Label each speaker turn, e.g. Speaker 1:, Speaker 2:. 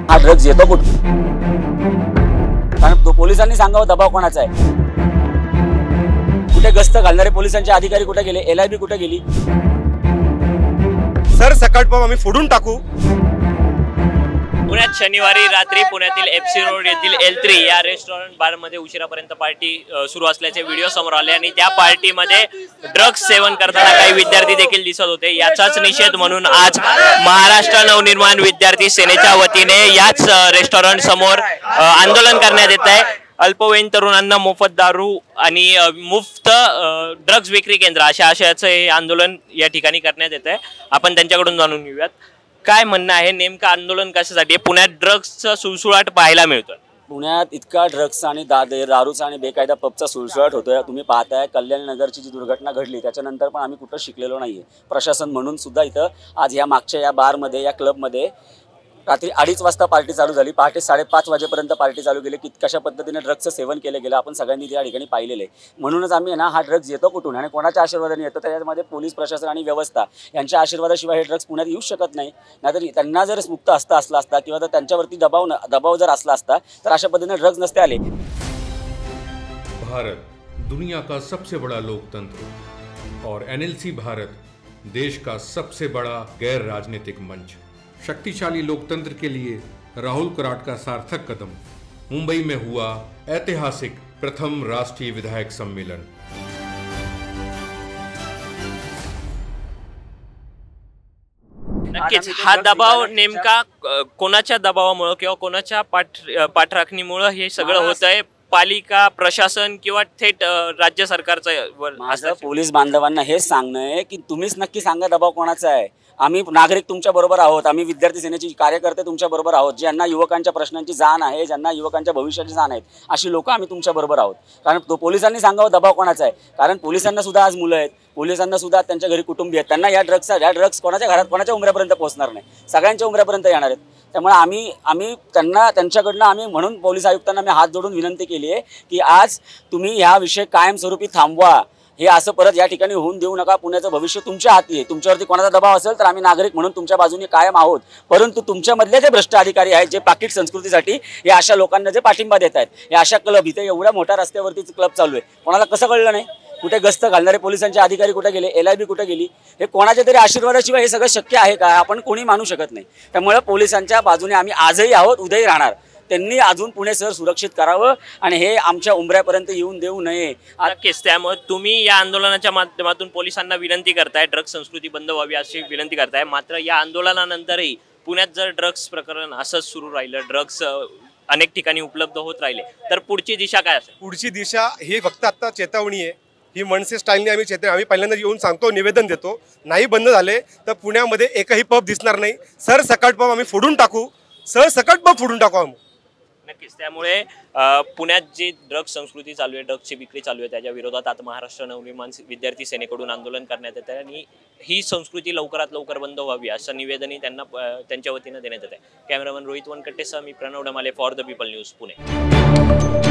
Speaker 1: हा ड्रग्ज येतो कुठून? कारण पोलिसांनी सांगावं दबाव कोणाचा आहे? कुठे गस्त घालणारे पोलिसांचे अधिकारी कुठे गेले? LIB कुठे गेली?
Speaker 2: सर सकट बॉम्ब आम्ही फोडून टाकू।
Speaker 3: पुण्यात शनिवारी रात्री पुण्यातील FC रोड येथील L3 या रेस्टॉरंट बार मध्ये उशिरापर्यंत पार्टी सुरू असल्याचे व्हिडिओ समोर आले आणि त्या पार्टीमध्ये ड्रग्स सेवन करताना काही विद्यार्थी देखील दिसत होते। याचाच निषेध म्हणून आज महाराष्ट्र नवनिर्माण विद्यार्थी सेनेच्या वतीने याच रेस्टॉरंट समोर आंदोलन करण्यात येत आहे। अल्पवयीन तरुणांना मोफत दारू आणि मुफ्त ड्रग्स विक्री केंद्र अशा आशयाचं हे आंदोलन या ठिकाणी करण्यात येत आहे। आपण त्यांच्याकडून जाणून घेऊयात काय म्हणणं आहे, नेमकं आंदोलन कशासाठी? पुण्यात ड्रग्सचा सुळसुळाट पाहायला मिळतोय।
Speaker 1: पुण्यात इतका ड्रग्स आणि दारूचा आणि बेकायदा पबचा सुळसुळाट होतोय। तुम्ही पाहताय कल्याण नगरची जी दुर्घटना घडली त्याच्यानंतर पण आम्ही कुठं शिकलेलो नाहीये। प्रशासन म्हणून सुद्धा इथं आज या मागच्या या बारमध्ये या क्लबमध्ये रात्री 2:30 वाजता पार्टी चालू झाली, पहाटे 5:30 वाजेपर्यंत पार्टी चालू केली की कशा पद्धतीने ड्रग्सचं सेवन केलं गेलं आपण सगळ्यांनी त्या ठिकाणी पाहिलेलं आहे। म्हणूनच आम्ही ना हा ड्रग्ज येतो कुठून आणि कोणाच्या आशीर्वादाने येतो? त्याच्यामध्ये पोलीस प्रशासन आणि व्यवस्था यांच्या आशीर्वादाशिवाय हे ड्रग्स पुण्यात येऊ शकत नाही। नाहीतर त्यांना जर मुक्त असला असता किंवा तर त्यांच्यावरती दबाव जर असला असता तर अशा पद्धतीने ड्रग्ज नसते आले।
Speaker 4: भारत दुनिया का सबसे बड़ा लोकतंत्र और NLC भारत देश का सबसे बड़ा गैर राजनीतिक मंच। शक्तिशाली लोकतंत्र के लिए राहुल कराट का सार्थक कदम। मुंबई में हुआ ऐतिहासिक प्रथम राष्ट्रीय विधायक सम्मेलन।
Speaker 3: नक्कीच हा दबाव नेमका कोणाच्या दबावामुळे किंवा कोणाच्या पाठराखणीमुळे हे सगळं होत आहे? पालिका प्रशासन किंवा थेट राज्य सरकारचं?
Speaker 1: पोलीस बांधवांना हेच सांगणं आहे की तुम्हीच नक्की सांगा दबाव कोणाचा आहे। आम्ही नागरिक तुमच्या बरोबर आहोत, आम्ही विद्यार्थी सेनेचे कार्यकर्ते तुमच्या बरोबर आहोत, ज्यांना युवकांच्या प्रश्नांची जाण आहे, ज्यांना युवकांच्या भविष्याची जाण आहे, अशी लोक आम्ही तुमच्या बरोबर आहोत। कारण पोलिसांनी सांगावं दबाव कोणाचा आहे? कारण पोलिसांना सुद्धा आज मुलं आहेत, पोलिसांना सुद्धा त्यांच्या घरी कुटुंबीय आहेत, त्यांना या ड्रग्स कोणाच्या घरात कोणाच्या उमऱ्यापर्यंत पोहोचणार नाही, सगळ्यांच्या उमऱ्यापर्यंत येणार आहेत। त्यामुळे आम्ही त्यांच्याकडनं आम्ही म्हणून पोलीस आयुक्तांना मी हात जोडून विनंती केली आहे की आज तुम्ही हा विषय कायमस्वरूपी थांबवा। हे असं परत या ठिकाणी होऊन देऊ नका। पुण्याचं भविष्य तुमच्या हाती आहे। तुमच्यावरती कोणाचा दबाव असेल तर आम्ही नागरिक म्हणून तुमच्या बाजूने कायम आहोत, परंतु तुमच्यामधले जे भ्रष्ट अधिकारी आहेत जे पाकिट संस्कृतीसाठी या अशा लोकांना जे पाठिंबा देत आहेत, या अशा क्लब इथे एवढ्या मोठ्या रस्त्यावरतीच क्लब चालू आहे, कोणाला कसं कळलं नाही? कुठे गस्त घालणारे पोलिसांचे अधिकारी कुठे गेले? LIB कुठे गेली? हे कोणाच्या तरी आशीर्वादाशिवाय हे सगळं शक्य आहे का? आपण कोणी मानू शकत नाही। त्यामुळे पोलिसांच्या बाजूने आम्ही आजही आहोत, उद्याही राहणार। त्यांनी अजून पुणे शहर सुरक्षित करावं आणि हे आमच्या उंबऱ्यापर्यंत येऊन देऊ नये।
Speaker 3: नक्कीच, त्यामुळे तुम्ही या आंदोलनाच्या माध्यमातून पोलिसांना विनंती करताय ड्रग्स संस्कृती बंद व्हावी अशी विनंती करताय। मात्र या आंदोलनानंतरही पुण्यात जर ड्रग्स प्रकरण असंच सुरू राहिलं, ड्रग्स अनेक ठिकाणी उपलब्ध होत राहिले तर पुढची दिशा काय असेल?
Speaker 2: पुढची दिशा ही फक्त आता चेतावणी आहे। ही मनसे स्टाईलने आम्ही पहिल्यांदा येऊन सांगतो, निवेदन देतो, नाही बंद झाले तर पुण्यामध्ये एकही पब दिसणार नाही। सर सकट बॉम्ब आम्ही फोडून टाकू, सर सकट बॉम्ब फोडून टाकू आम्ही।
Speaker 3: नक्कीच, त्यामुळे पुण्यात जी ड्रग्स संस्कृती चालू आहे, ड्रग्सची विक्री चालू आहे, त्याच्या विरोधात आता महाराष्ट्र नवनिर्माण विद्यार्थी सेनेकडून आंदोलन करण्यात येत आहे आणि ही संस्कृती लवकरात लवकर बंद व्हावी असं निवेदनही त्यांच्या वतीनं देण्यात येत आहे। कॅमेरामन रोहित वनकट्टेसह मी Pranav Damale for the People News Pune.